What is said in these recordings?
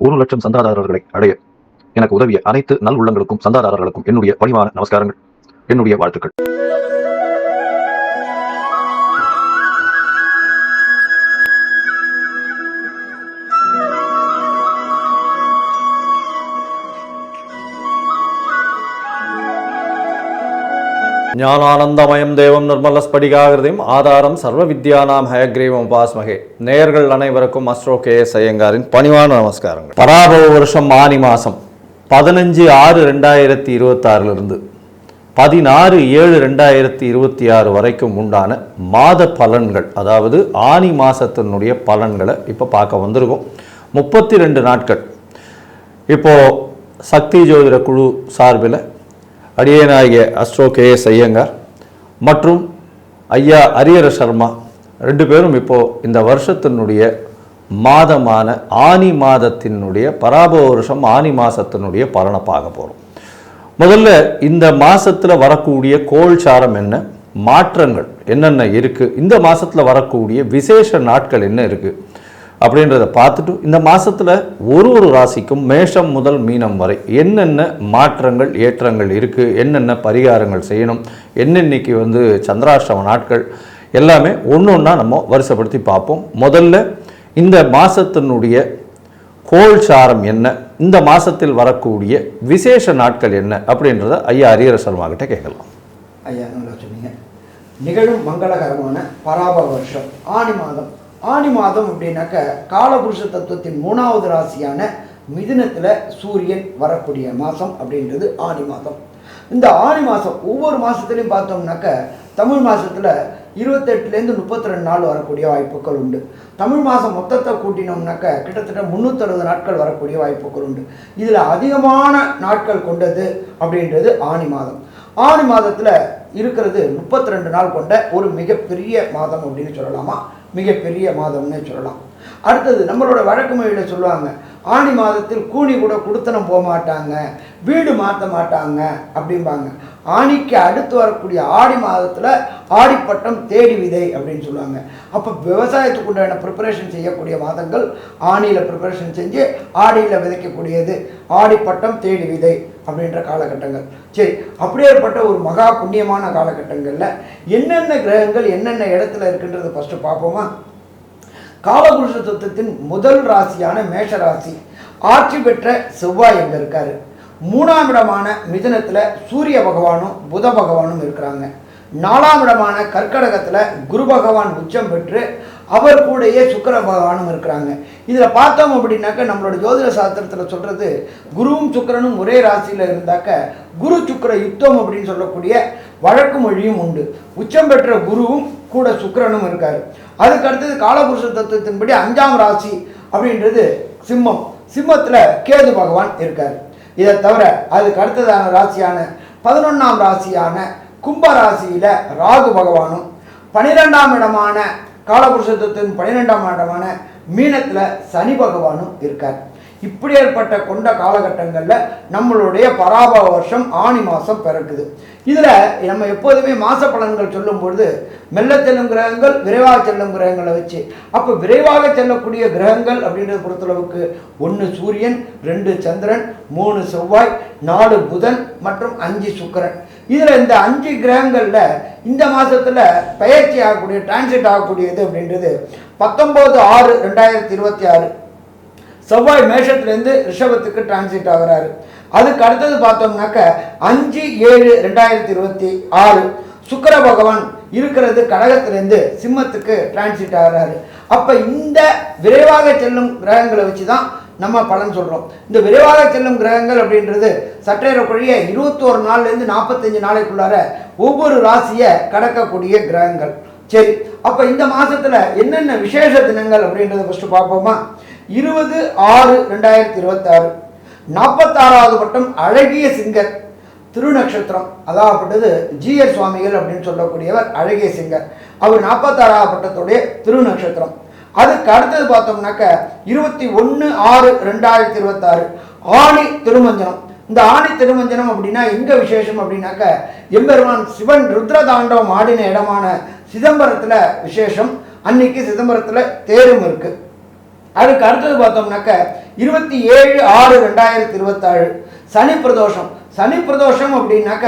1,00,000 சந்தாதாரர்களை அடைய எனக்கு உதவிய அனைத்து நல் உள்ளங்களுக்கும் சந்தாதாரர்களுக்கும் என்னுடைய பணிவான நமஸ்காரங்கள், என்னுடைய வாழ்த்துக்கள். ஞானானந்தமயம் தேவம் நிர்மலஸ்படிகாகிருதிம் ஆதாரம் சர்வ வித்யானாம் ஹயக்ரீவம் உபாஸ்மகே. நேயர்கள் அனைவருக்கும் அஸ்ட்ரோ கே.எஸ். ஐயங்காரின் பணிவான நமஸ்காரங்கள். பராபவ வருஷம் ஆனி மாதம் 15/6/2026 16/7/2026 வரைக்கும் உண்டான மாத பலன்கள், அதாவது ஆனி மாதத்தினுடைய பலன்களை இப்போ பார்க்க வந்திருக்கோம். 32 நாட்கள் இப்போது சக்தி ஜோதிட குழு சார்பில் அடியேனாகிய அஸ்ட்ரோ கே.எஸ். ஐயங்கார் மற்றும் ஐயா ஹரிஹர சர்மா 2 பேரும் இப்போது இந்த வருஷத்தினுடைய மாதமான ஆனி மாதத்தினுடைய பராபவ வருஷம் ஆனி மாதத்தினுடைய பலனை பார்க்க போகிறோம். முதல்ல இந்த மாதத்தில் வரக்கூடிய கோள்சாரம் என்ன, மாற்றங்கள் என்னென்ன இருக்குது, இந்த மாதத்தில் வரக்கூடிய விசேஷ நாட்கள் என்ன இருக்குது அப்படின்றத பார்த்துட்டு இந்த மாதத்தில் ஒரு ராசிக்கும் மேஷம் முதல் மீனம் வரை என்னென்ன மாற்றங்கள் ஏற்றங்கள் இருக்குது, என்னென்ன பரிகாரங்கள் செய்யணும், என்னென்னைக்கு சந்திராஷ்டம நாட்கள் எல்லாமே ஒன்று ஒன்றா நம்ம வரிசைப்படுத்தி பார்ப்போம். முதல்ல இந்த மாதத்தினுடைய கோள்சாரம் என்ன, இந்த மாதத்தில் வரக்கூடிய விசேஷ நாட்கள் என்ன அப்படின்றத ஐயா ஹரிஹர சர்மா கிட்ட கேட்கலாம். ஐயா நல்லா சொன்னீங்க. நிகழும் மங்களகரமான பராபவ வருஷம் ஆனி மாதம். ஆனி மாதம் அப்படின்னாக்க காலபுருஷ தத்துவத்தின் 3வது ராசியான மிதுனத்தில் சூரியன் வரக்கூடிய மாதம் அப்படின்றது ஆனி மாதம். இந்த ஆனி மாதம் ஒவ்வொரு மாதத்துலையும் பார்த்தோம்னாக்க தமிழ் மாதத்தில் 28லேருந்து 32 நாள் வரக்கூடிய வாய்ப்புகள் உண்டு. தமிழ் மாதம் மொத்தத்தை கூட்டினோம்னாக்க கிட்டத்தட்ட 360 நாட்கள் வரக்கூடிய வாய்ப்புகள் உண்டு. இதில் அதிகமான நாட்கள் கொண்டது அப்படின்றது ஆனி மாதம். ஆனி மாதத்தில் இருக்கிறது 32 நாள் கொண்ட ஒரு மிகப்பெரிய மாதம் அப்படின்னு சொல்லலாமா, மிகப்பெரிய மாதம்னு சொல்லலாம். அடுத்தது நம்மளோட வழக்கு மொழியில் சொல்லுவாங்க, ஆனி மாதத்தில் கூனி கூட குடுத்தனம் போக மாட்டாங்க, வீடு மாற்ற மாட்டாங்க அப்படிம்பாங்க. ஆனிக்கு அடுத்து வரக்கூடிய ஆடி மாதத்தில் ஆடிப்பட்டம் தேடி விதை அப்படின்னு சொல்லுவாங்க. அப்போ விவசாயத்துக்கு உண்டான ப்ரிப்பரேஷன் செய்யக்கூடிய மாதங்கள் ஆனியில் ப்ரிப்பரேஷன் செஞ்சு ஆடியில் விதைக்கக்கூடியது ஆடிப்பட்டம் தேடி விதை அப்படின்ற காலகட்டங்கள். சரி, அப்படியேற்பட்ட ஒரு மகா புண்ணியமான காலகட்டங்களில் என்னென்ன கிரகங்கள் என்னென்ன இடத்துல இருக்குன்றதை ஃபஸ்ட்டு பார்ப்போமா. காலபுருஷ தத்துவத்தின் முதல் ராசியான மேஷ ராசி ஆட்சி பெற்ற செவ்வாய் எங்கே இருக்காரு. 3ஆம் இடமான மிதுனத்தில் சூரிய பகவானும் புத பகவானும் இருக்கிறாங்க. 4ஆம் இடமான கர்க்கடகத்தில் குரு பகவான் உச்சம் பெற்று அவர் கூடயே சுக்கிர பகவானும் இருக்கிறாங்க. இதில் பார்த்தோம் அப்படின்னாக்க நம்மளோட ஜோதிட சாஸ்திரத்தில் சொல்கிறது, குருவும் சுக்கிரனும் ஒரே ராசியில் இருந்தாக்க குரு சுக்கிர யுத்தம் அப்படின்னு சொல்லக்கூடிய வழக்கு மொழியும் உண்டு. உச்சம் பெற்ற குருவும் கூட சுக்கிரனும் இருக்கார். அதுக்கு அடுத்தது காலபுருஷ தத்துவத்தின்படி 5ஆம் ராசி அப்படின்றது சிம்மம். சிம்மத்தில் கேது பகவான் இருக்கார். இதை தவிர அதுக்கு அடுத்ததான ராசியான 11ஆம் ராசியான கும்ப ராசியில் ராகு பகவானும் 12ஆம் இடமான காலபுருஷத்தின் 12ஆம் இடமான மீனத்தில் சனி பகவானும் இருக்கார். இப்படி ஏற்பட்ட கொண்ட காலகட்டங்களில் நம்மளுடைய பராபவ வருஷம் ஆனி மாதம் பிறக்குது. இதில் நம்ம எப்போதுமே மாச பலன்கள் சொல்லும்பொழுது மெல்ல செல்லும் கிரகங்கள், விரைவாக செல்லும் கிரகங்களை வச்சு, அப்போ விரைவாக செல்லக்கூடிய கிரகங்கள் அப்படின்றத பொறுத்தளவுக்கு 1 சூரியன், 2 சந்திரன், 3 செவ்வாய், 4 புதன் மற்றும் 5 சுக்கிரன். இதில் இந்த 5 கிரகங்களில் இந்த மாதத்தில் பயிற்சி ஆகக்கூடிய டிரான்சிட் ஆகக்கூடியது அப்படின்றது 19/6/2026 செவ்வாய் மேஷத்துலேருந்து ரிஷபத்துக்கு டிரான்சிட் ஆகிறாரு. அதுக்கு அடுத்தது பார்த்தோம்னாக்க 5/7/2026 சுக்கிர பகவான் இருக்கிறது கடகத்திலேருந்து சிம்மத்துக்கு டிரான்சிட் ஆகிறாரு. அப்போ இந்த விரைவாக செல்லும் கிரகங்களை வச்சு தான் நம்ம பலன் சொல்கிறோம். இந்த விரைவாக செல்லும் கிரகங்கள் அப்படின்றது சற்றேறக்குரிய 21 நாள்லேருந்து 45 நாளைக்குள்ளார ஒவ்வொரு ராசியை கடக்கக்கூடிய கிரகங்கள். சரி, அப்போ இந்த மாதத்தில் என்னென்ன விசேஷ தினங்கள் அப்படின்றத ஃபஸ்ட்டு பார்ப்போமா. 20/6/2026 46வது பட்டம் அழகிய சிங்கர் திருநக்ஷத்திரம், அதாகப்பட்டது ஜிஆர் சுவாமிகள் அப்படின்னு சொல்லக்கூடியவர் அழகிய சிங்கர். அவர் 46வது பட்டத்துடைய திருநக்ஷத்திரம். அதுக்கு அடுத்தது பார்த்தோம்னாக்க 21/6/2026 ஆணி திருமஞ்சனம். இந்த ஆணி திருமஞ்சனம் அப்படின்னா எங்கே விசேஷம் அப்படின்னாக்க எம்பெருமான் சிவன் ருத்ரதாண்டவம் ஆடின இடமான சிதம்பரத்தில் விசேஷம். அன்னைக்கு சிதம்பரத்தில் தேரும் இருக்குது. அதுக்கு அடுத்தது பார்த்தோம்னாக்க 27/6/2027 சனி பிரதோஷம். சனி பிரதோஷம் அப்படின்னாக்க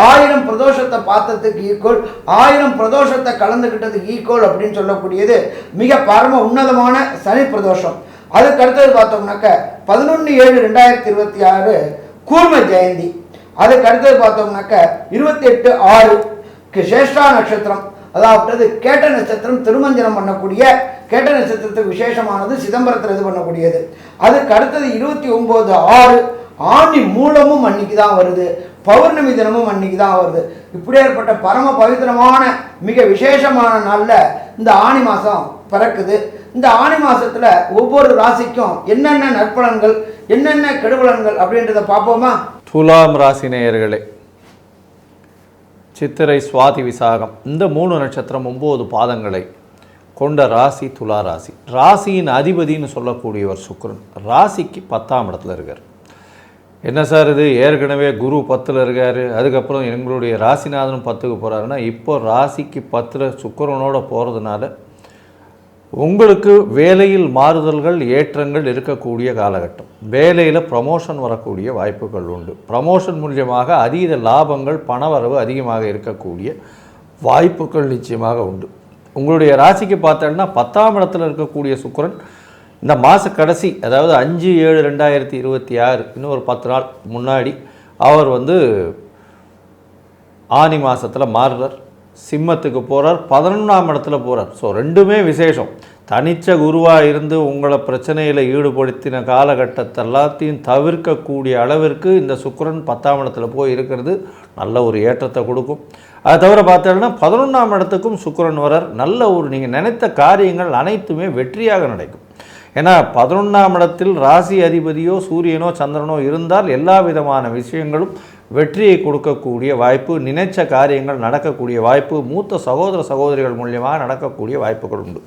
1000 பிரதோஷத்தை பார்த்ததுக்கு ஈக்குவல், 1000 பிரதோஷத்தை கலந்துக்கிட்டதுக்கு ஈக்குவல் அப்படின்னு சொல்லக்கூடியது மிக பரம உன்னதமான சனி பிரதோஷம். அதுக்கு அடுத்தது பார்த்தோம்னாக்க 11/7/2026 கூர்ம ஜெயந்தி. அதுக்கு அடுத்தது பார்த்தோம்னாக்க 28/6 சேஷ்டா நட்சத்திரம், அதாவது கேட்ட நட்சத்திரம் திருமஞ்சனம் பண்ணக்கூடிய கேட்ட நட்சத்திரத்துக்கு விசேஷமானது சிதம்பரத்தில் இது பண்ணக்கூடியது. அதுக்கு அடுத்தது 29/6 ஆணி மூலமும் அன்னைக்கு தான் வருது, பௌர்ணமி தினமும் அன்னைக்கு தான் வருது. இப்படி ஏற்பட்ட பரம பவித்திரமான மிக விசேஷமான நாளில் இந்த ஆணி மாதம் பிறக்குது. இந்த ஆணி மாதத்தில் ஒவ்வொரு ராசிக்கும் என்னென்ன நற்பலன்கள் என்னென்ன கெடுபலன்கள் அப்படின்றத பார்ப்போமா? துலாம் ராசி நேயர்களே, சித்திரை சுவாதி விசாகம் இந்த 3 நட்சத்திரம் 9 பாதங்களை கொண்ட ராசி துலா ராசி. ராசியின் அதிபதினு சொல்லக்கூடியவர் சுக்கிரன். ராசிக்கு 10ஆம் இடத்துல இருக்கார். என்ன சார் இது, ஏற்கனவே குரு 10ல் இருக்கார், அதுக்கப்புறம் எங்களுடைய ராசிநாதனும் 10க்கு போகிறாருன்னா, இப்போ ராசிக்கு 10ல் சுக்கிரனோட போகிறதுனால உங்களுக்கு வேலையில் மாறுதல்கள் ஏற்றங்கள் இருக்கக்கூடிய காலகட்டம். வேலையில் ப்ரமோஷன் வரக்கூடிய வாய்ப்புகள் உண்டு. ப்ரமோஷன் மூலியமாக அதீத லாபங்கள் பணவரவு அதிகமாக இருக்கக்கூடிய வாய்ப்புகள் நிச்சயமாக உண்டு. உங்களுடைய ராசிக்கு பார்த்தோம்னா 10ஆம் இடத்துல இருக்கக்கூடிய சுக்கிரன் இந்த மாத கடைசி, அதாவது 5/7/2026 இன்னும் ஒரு 10 நாள் முன்னாடி அவர் ஆனி மாதத்தில் மாறுறார், சிம்மத்துக்கு போகிறார், 11ஆம் இடத்துல போகிறார். ஸோ ரெண்டுமே விசேஷம். தனிச்ச குருவாக இருந்து உங்களை பிரச்சனையில் ஈடுபடுத்தின காலகட்டத்தை எல்லாத்தையும் தவிர்க்கக்கூடிய அளவிற்கு இந்த சுக்கிரன் 10ஆம் இடத்துல போய் இருக்கிறது நல்ல ஒரு ஏற்றத்தை கொடுக்கும். அதை தவிர பார்த்தோம்னா 11ஆம் இடத்துக்கும் சுக்கிரன் வரார். நல்ல ஒரு நீங்கள் நினைத்த காரியங்கள் அனைத்துமே வெற்றியாக நடக்கும். ஏன்னா 11ஆம் இடத்தில் ராசி அதிபதியோ சூரியனோ சந்திரனோ இருந்தால் எல்லா விதமான விஷயங்களும் வெற்றியை கொடுக்கக்கூடிய வாய்ப்பு, நினைச்ச காரியங்கள் நடக்கக்கூடிய வாய்ப்பு, மூத்த சகோதர சகோதரிகள் மூலியமாக நடக்கக்கூடிய வாய்ப்புகள் உண்டு.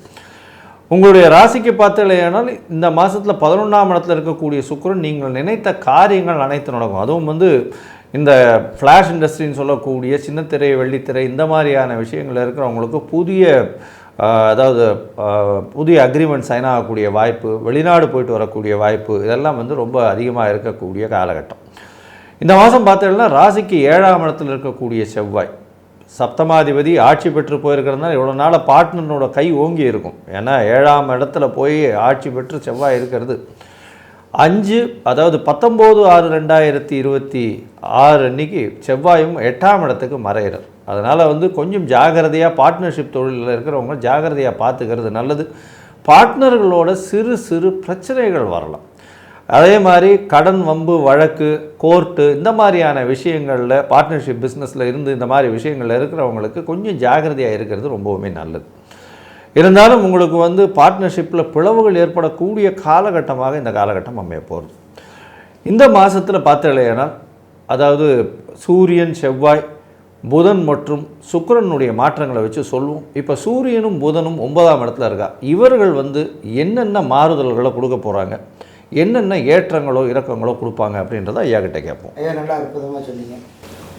உங்களுடைய ராசிக்கு பார்த்தீங்கன்னா இந்த மாதத்தில் 11ஆம் இடத்துல இருக்கக்கூடிய சுக்கிரன் நீங்கள் நினைத்த காரியங்கள் அனைத்து நடக்கும். அதுவும் இந்த ஃப்ளாஷ் இண்டஸ்ட்ரின்னு சொல்லக்கூடிய சின்னத்திரை வெள்ளித்திரை இந்த மாதிரியான விஷயங்கள் இருக்கிறவங்களுக்கு அதாவது புதிய அக்ரிமெண்ட் சைன் ஆகக்கூடிய வாய்ப்பு, வெளிநாடு போயிட்டு வரக்கூடிய வாய்ப்பு, இதெல்லாம் ரொம்ப அதிகமாக இருக்கக்கூடிய காலகட்டம். இந்த மாதம் பார்த்தீங்கன்னா ராசிக்கு 7ஆம் இடத்தில் இருக்கக்கூடிய செவ்வாய் சப்தமாதிபதி ஆட்சி பெற்று போயிருக்கிறதுனால இவ்வளோ நாள் பார்ட்னரோட கை ஓங்கி இருக்கும். ஏன்னா 7ஆம் இடத்துல போய் ஆட்சி பெற்று செவ்வாய் இருக்கிறது 19/6/2026 அன்னைக்கு செவ்வாயும் 8ஆம் இடத்துக்கு மறைகிறார். அதனால் கொஞ்சம் ஜாகிரதையாக பார்ட்னர்ஷிப் தொழிலில் இருக்கிறவங்க ஜாகிரதையாக பார்த்துக்கிறது நல்லது. பார்ட்னர்களோட சிறு சிறு பிரச்சனைகள் வரலாம். அதே மாதிரி கடன் வம்பு வழக்கு கோர்ட்டு இந்த மாதிரியான விஷயங்களில் பார்ட்னர்ஷிப் பிஸ்னஸில் இருந்து இந்த மாதிரி விஷயங்களில் இருக்கிறவங்களுக்கு கொஞ்சம் ஜாகிரதையாக இருக்கிறது ரொம்பவுமே நல்லது. இருந்தாலும் உங்களுக்கு பார்ட்னர்ஷிப்பில் பிளவுகள் ஏற்படக்கூடிய காலகட்டமாக இந்த காலகட்டம் அமைய போகிறது. இந்த மாதத்தில் பார்த்தீங்கன்னா அதாவது சூரியன் செவ்வாய் புதன் மற்றும் சுக்கிரனுடைய மாற்றங்களை வச்சு சொல்லுவோம். இப்போ சூரியனும் புதனும் 9ஆம் இடத்துல இருக்கா. இவர்கள் என்னென்ன மாறுதல்களை கொடுக்க போகிறாங்க, என்னென்ன ஏற்றங்களோ இறக்கங்களோ கொடுப்பாங்க அப்படின்றத ஐயா கிட்ட கேட்போம். ஐயா நல்லா அற்புதமாக சொன்னீங்க.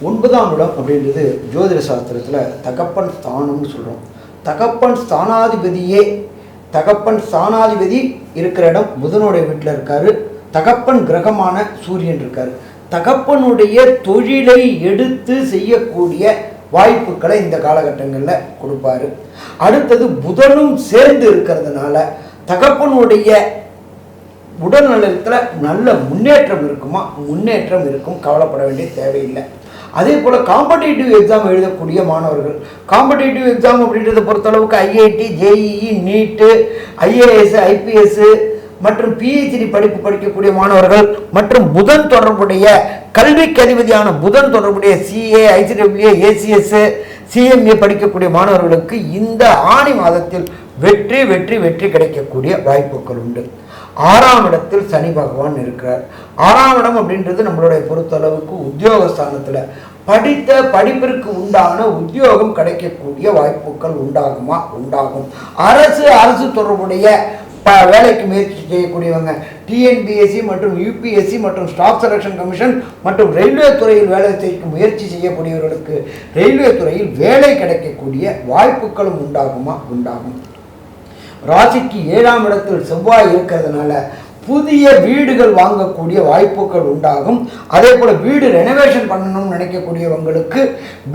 9ஆம் இடம் அப்படின்றது ஜோதிட சாஸ்திரத்தில் தகப்பன் ஸ்தானம்னு சொல்கிறோம். தகப்பன் ஸ்தானாதிபதி இருக்கிற இடம் புதனுடைய வீட்டில் இருக்காரு. தகப்பன் கிரகமான சூரியன் இருக்காரு. தகப்பனுடைய தொழிலை எடுத்து செய்யக்கூடிய வாய்ப்புகளை இந்த காலகட்டங்களில் கொடுப்பாரு. அடுத்தது புதனும் சேர்ந்து இருக்கிறதுனால தகப்பனுடைய உடல் நலத்தில் நல்ல முன்னேற்றம் இருக்கும். கவலைப்பட வேண்டிய தேவையில்லை. அதே போல் காம்படிட்டிவ் எக்ஸாம் எழுதக்கூடிய மாணவர்கள், காம்படிட்டிவ் எக்ஸாம் அப்படின்றத பொறுத்தளவுக்கு ஐஐடி, ஜேஇஇ, நீட்டு, ஐஏஎஸ், ஐபிஎஸ் மற்றும் பிஹெச்டி படிப்பு படிக்கக்கூடிய மாணவர்கள் மற்றும் புதன் தொடர்புடைய கல்விக்கு அதிபதியான புதன் தொடர்புடைய சிஏ, ஐசிடபிள்யூ, ஏசிஎஸ், சிஎம்ஏ படிக்கக்கூடிய மாணவர்களுக்கு இந்த ஆணி மாதத்தில் வெற்றி வெற்றி வெற்றி கிடைக்கக்கூடிய வாய்ப்புகள் உண்டு. 6ஆம் இடத்தில் சனி பகவான் இருக்கிறார். 6ஆம் இடம் அப்படின்றது நம்மளுடைய பொறுத்தளவுக்கு உத்தியோகஸ்தானத்தில் படித்த படிப்பிற்கு உண்டான உத்தியோகம் கிடைக்கக்கூடிய வாய்ப்புகள் உண்டாகும். அரசு தொடர்புடைய வேலைக்கு முயற்சி செய்யக்கூடியவங்க, டிஎன்பிஎஸ்சி மற்றும் யூபிஎஸ்சி மற்றும் ஸ்டாஃப் செலெக்ஷன் கமிஷன் மற்றும் ரயில்வே துறையில் வேலை செய்ய முயற்சி செய்யக்கூடியவர்களுக்கு ரயில்வே துறையில் வேலை கிடைக்கக்கூடிய வாய்ப்புகளும் உண்டாகும். ராசிக்கு 7ஆம் இடத்தில் செவ்வாய் இருக்கிறதுனால புதிய வீடுகள் வாங்கக்கூடிய வாய்ப்புகள் உண்டாகும். அதே போல் வீடு ரெனோவேஷன் பண்ணணும்னு நினைக்கக்கூடியவங்களுக்கு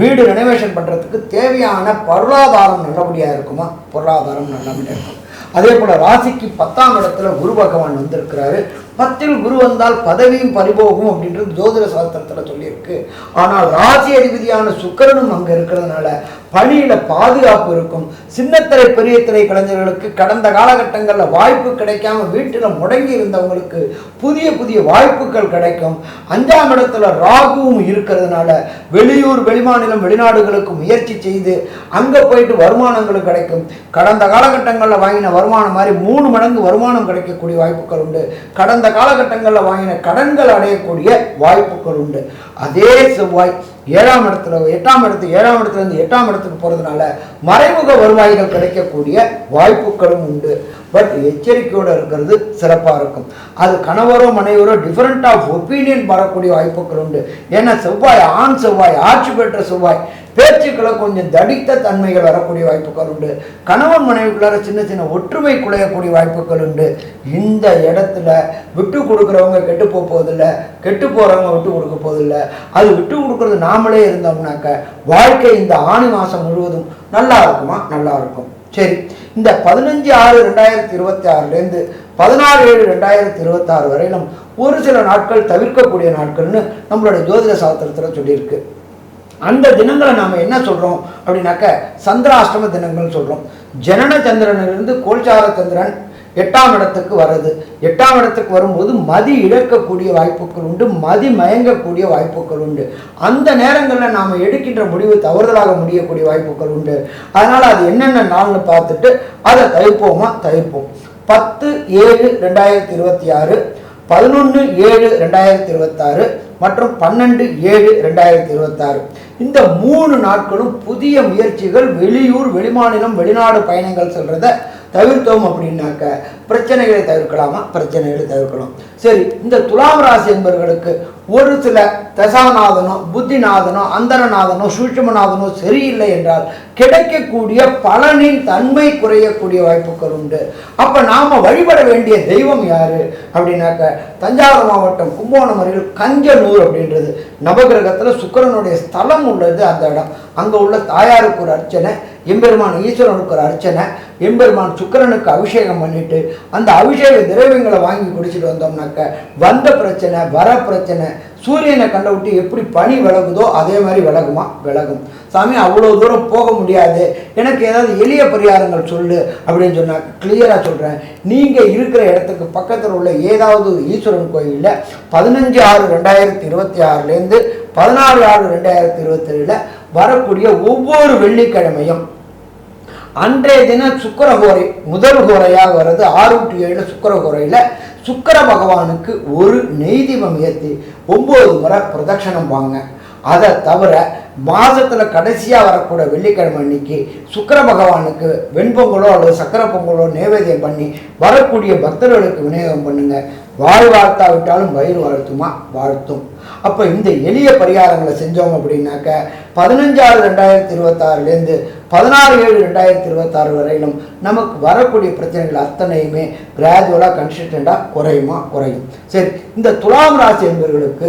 வீடு ரெனோவேஷன் பண்ணுறதுக்கு தேவையான பொருளாதாரம் நல்லபடியாக இருக்குமா? பொருளாதாரம் நல்லபடியாக இருக்கும். அதே போல் ராசிக்கு 10ஆம் இடத்துல குரு பகவான் வந்திருக்கிறாரு. 10ல் குரு வந்தால் பதவியும் பறிபோகும் அப்படின்றது ஜோதிட சாஸ்திரத்தில் சொல்லியிருக்கு. ஆனால் ராசி அதிபதியான சுக்கிரனும் அங்கே இருக்கிறதுனால பணியில் பாதுகாப்பு இருக்கும். சின்னத்திரை பெரிய திரை கலைஞர்களுக்கு கடந்த காலகட்டங்களில் வாய்ப்பு கிடைக்காம வீட்டில் முடங்கி இருந்தவங்களுக்கு புதிய புதிய வாய்ப்புகள் கிடைக்கும். 5ஆம் இடத்துல ராகுவும் இருக்கிறதுனால வெளியூர் வெளிமாநிலம் வெளிநாடுகளுக்கு முயற்சி செய்து அங்கே போயிட்டு வருமானங்கள் கிடைக்கும். கடந்த காலகட்டங்களில் வாங்கின வருமானம் மாதிரி 3 மடங்கு வருமானம் கிடைக்கக்கூடிய வாய்ப்புகள் உண்டு. கடந்த காலகட்டங்களில் வாங்கின கடன்கள் அடையக்கூடிய வாய்ப்புகள் உண்டு. அதே செவ்வாய் 7ஆம் இடத்துல 8ஆம் இடத்துலேருந்து 8ஆம் இடத்துக்கு போகிறதுனால மறைமுக வருவாய்கள் கிடைக்கக்கூடிய வாய்ப்புகளும் உண்டு. பட் எச்சரிக்கையோடு இருக்கிறது சிறப்பாக இருக்கும். அது கணவரோ மனைவரோ டிஃபரெண்ட் ஆஃப் ஒப்பீனியன் வரக்கூடிய வாய்ப்புகள் உண்டு. ஏன்னா செவ்வாய் ஆண் செவ்வாய் ஆட்சி பெற்ற செவ்வாய் பேச்சுக்களை கொஞ்சம் தடித்த தன்மைகள் வரக்கூடிய வாய்ப்புகள் உண்டு. கணவன் மனைவிக்குள்ளார சின்ன சின்ன ஒற்றுமை குலையக்கூடிய வாய்ப்புகள் உண்டு. இந்த இடத்துல விட்டு கொடுக்குறவங்க கெட்டு போவதில்லை, கெட்டு போகிறவங்க விட்டு கொடுக்க போவதில்லை. அது விட்டு கொடுக்குறது நாமளே இருந்தோம்னாக்க வாழ்க்கை இந்த ஆணி மாதம் முழுவதும் நல்லா இருக்குமா? நல்லா இருக்கும். சரி, இந்த 15/6/2026 16/7/2026 வரையிலும் ஒரு சில நாட்கள் தவிர்க்கக்கூடிய நாட்கள்னு நம்மளோட ஜோதிட சாஸ்திரத்தில் சொல்லியிருக்கு. அந்த தினங்களை நாம் என்ன சொல்கிறோம் அப்படின்னாக்க சந்திராஷ்டம தினங்கள் சொல்கிறோம். ஜனன சந்திரனிலிருந்து கோல்சார சந்திரன் 8ஆம் இடத்துக்கு வருது. 8ஆம் இடத்துக்கு வரும்போது மதி இழக்கக்கூடிய வாய்ப்புகள் உண்டு, மதி மயங்கக்கூடிய வாய்ப்புகள் உண்டு. அந்த நேரங்களில் நாம் எடுக்கின்ற முடிவு தவறுதலாக முடியக்கூடிய வாய்ப்புகள் உண்டு. அதனால் அது என்னென்ன நாள்னு பார்த்துட்டு அதை தவிர்ப்போம். 10/7/2026, 11/7/2026 மற்றும் 12/7/2026 இந்த 3 நாட்களும் புதிய முயற்சிகள், வெளியூர் வெளிமாநிலம் வெளிநாடு பயணங்கள் செல்றதை தவிர்த்தோம் அப்படின்னாக்க பிரச்சனைகளை தவிர்க்கலாமா? பிரச்சனைகளை தவிர்க்கலாம். சரி, இந்த துலாம் ராசி என்பவர்களுக்கு ஒரு சில தசாநாதனோ புத்திநாதனோ அந்தரநாதனோ சூட்சுமநாதனோ சரியில்லை என்றால் கிடைக்கக்கூடிய பலனின் தன்மை குறையக்கூடிய வாய்ப்புகள் உண்டு. அப்போ நாம் வழிபட வேண்டிய தெய்வம் யாரு அப்படின்னாக்க தஞ்சாவூர் மாவட்டம் கும்பகோணம் அருகில் கஞ்சனூர் அப்படின்றது நவகிரகத்தில் சுக்கிரனுடைய ஸ்தலம் உள்ளது. அந்த இடம் அங்கே உள்ள தாயாருக்கு ஒரு அர்ச்சனை, எம்பெருமான் ஈஸ்வரனுக்கு ஒரு அர்ச்சனை, எம்பெருமான் சுக்கிரனுக்கு அபிஷேகம் பண்ணிட்டு அந்த அபிஷேக திரவியங்களை வாங்கி குடிச்சிட்டு வந்தோம்னாக்க வந்த பிரச்சனை வர பிரச்சனை சூரியனை கண்ட விட்டு எப்படி பனி விலகுதோ அதே மாதிரி விலகுமா? விலகும். சாமி அவ்வளோ தூரம் போக முடியாது, எனக்கு ஏதாவது எளிய பரிகாரங்கள் சொல்லு அப்படின்னு சொன்னாக்க கிளியராக சொல்கிறேன். நீங்கள் இருக்கிற இடத்துக்கு பக்கத்தில் உள்ள ஏதாவது ஈஸ்வரன் கோயிலில் 15/6/2026 16/6/2027 வரக்கூடிய ஒவ்வொரு வெள்ளிக்கிழமையும் அன்றைய தினம் சுக்கிரஹோரை முதல் ஹோரையாக வருது. 6 to 7 சுக்கிரஹோரையில் சுக்கிர பகவானுக்கு ஒரு நெய் தீபம் ஏற்றி 9 முறை பிரதட்சணம் வாங்க. அதை தவிர மாதத்தில் கடைசியாக வரக்கூடிய வெள்ளிக்கிழமை அன்னைக்கு சுக்கிர பகவானுக்கு வெண்பொங்கலோ அல்லது சக்கரை பொங்கலோ நைவேத்தியம் பண்ணி வரக்கூடிய பக்தர்களுக்கு விநியோகம் பண்ணுங்க. வாழ்த்தாவிட்டாலும் வயிறு வாழ்த்துமா? வாழ்த்தும். அப்போ இந்த எளிய பரிகாரங்களை செஞ்சோம் அப்படின்னாக்க 15/6/2026 16/7/2026 வரையிலும் நமக்கு வரக்கூடிய பிரச்சனைகள் அத்தனையுமே கிராஜுவலாக கன்சிஸ்டண்டாக குறையும். சரி, இந்த துலாம் ராசி என்பவர்களுக்கு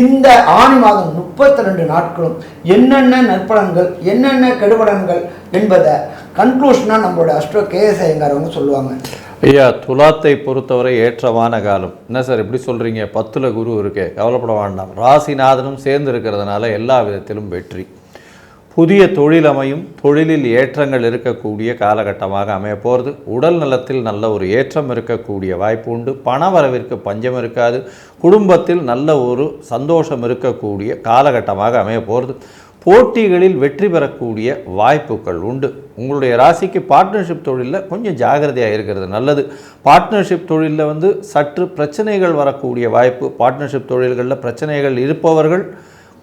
இந்த ஆணி மாதம் 32 நாட்களும் என்னென்ன நற்பலன்கள் என்னென்ன கெடுபலன்கள் என்பதை கன்க்ளூஷனாக நம்மளோட அஸ்ட்ரோ கேஎஸ் ஐயங்கார் அவங்க சொல்லுவாங்க. ஐயா, துலாத்தை பொறுத்தவரை ஏற்றமான காலம். என்ன சார் இப்படி சொல்கிறீங்க? 10ல் குரு இருக்கே, கவலைப்பட வேண்டாம். ராசிநாதனும் சேர்ந்து இருக்கிறதுனால எல்லா விதத்திலும் வெற்றி. புதிய தொழில் அமையும், தொழிலில் ஏற்றங்கள் இருக்கக்கூடிய காலகட்டமாக அமைய போகிறது. உடல் நலத்தில் நல்ல ஒரு ஏற்றம் இருக்கக்கூடிய வாய்ப்பு உண்டு. பண வரவிற்கு பஞ்சம் இருக்காது. குடும்பத்தில் நல்ல ஒரு சந்தோஷம் இருக்கக்கூடிய காலகட்டமாக அமைய போகிறது. போட்டிகளில் வெற்றி பெறக்கூடிய வாய்ப்புகள் உண்டு. உங்களுடைய ராசிக்கு பார்ட்னர்ஷிப் தொழிலில் கொஞ்சம் ஜாகிரதையாக இருக்கிறது நல்லது. பார்ட்னர்ஷிப் தொழிலில் சற்று பிரச்சனைகள் வரக்கூடிய வாய்ப்பு. பார்ட்னர்ஷிப் தொழில்களில் பிரச்சனைகள் இருப்பவர்கள்,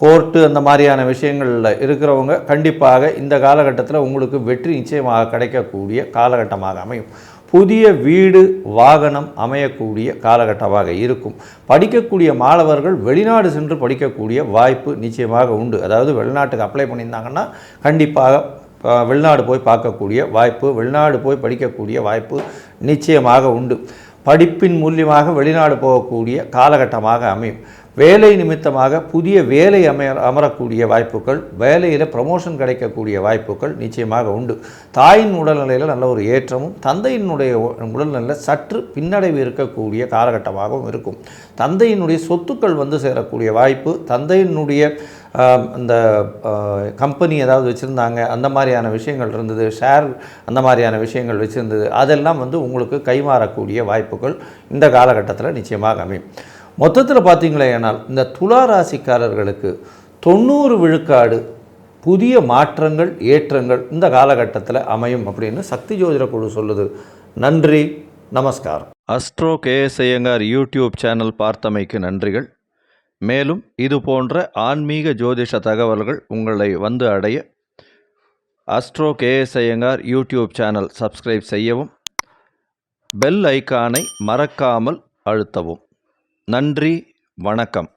கோர்ட்டு அந்த மாதிரியான விஷயங்களில் இருக்கிறவங்க கண்டிப்பாக இந்த காலகட்டத்தில் உங்களுக்கு வெற்றி நிச்சயமாக கிடைக்கக்கூடிய காலகட்டமாக அமையும். புதிய வீடு வாகனம் அமையக்கூடிய காலகட்டமாக இருக்கும். படிக்கக்கூடிய மாணவர்கள் வெளிநாடு சென்று படிக்கக்கூடிய வாய்ப்பு நிச்சயமாக உண்டு. அதாவது வெளிநாட்டுக்கு அப்ளை பண்ணியிருந்தாங்கன்னா கண்டிப்பாக வெளிநாடு போய் பார்க்கக்கூடிய வாய்ப்பு, வெளிநாடு போய் படிக்கக்கூடிய வாய்ப்பு நிச்சயமாக உண்டு. படிப்பின் மூலியமாக வெளிநாடு போகக்கூடிய காலகட்டமாக அமையும். வேலை நிமித்தமாக புதிய வேலை அமரக்கூடிய வாய்ப்புகள், வேலையில் ப்ரமோஷன் கிடைக்கக்கூடிய வாய்ப்புகள் நிச்சயமாக உண்டு. தாயின் உடல்நிலையில் நல்ல ஒரு ஏற்றமும், தந்தையினுடைய உடல்நிலையில் சற்று பின்னடைவு இருக்கக்கூடிய காலகட்டமாகவும் இருக்கும். தந்தையினுடைய சொத்துக்கள் வந்து சேரக்கூடிய வாய்ப்பு, தந்தையினுடைய அந்த கம்பெனி ஏதாவது வச்சுருந்தாங்க, அந்த மாதிரியான விஷயங்கள் இருந்தது, ஷேர் அந்த மாதிரியான விஷயங்கள் வச்சுருந்தது, அதெல்லாம் வந்து உங்களுக்கு கைமாறக்கூடிய வாய்ப்புகள் இந்த காலகட்டத்தில் நிச்சயமாக அமையும். மொத்தத்தில் பார்த்தீங்களேனால் இந்த துலா ராசிக்காரர்களுக்கு 90 விழுக்காடு புதிய மாற்றங்கள், ஏற்றங்கள் இந்த காலகட்டத்தில் அமையும் அப்படின்னு சக்தி ஜோதிட குழு சொல்லுது. நன்றி, நமஸ்காரம். Astro KS Iyengar YouTube channel பார்த்தமைக்கு நன்றிகள். மேலும் இது போன்ற ஆன்மீக ஜோதிஷ தகவல்கள் உங்களை வந்து அடைய astro KS Iyengar YouTube channel subscribe செய்யவும், பெல் ஐக்கானை மறக்காமல் அழுத்தவும். நன்றி, வணக்கம்.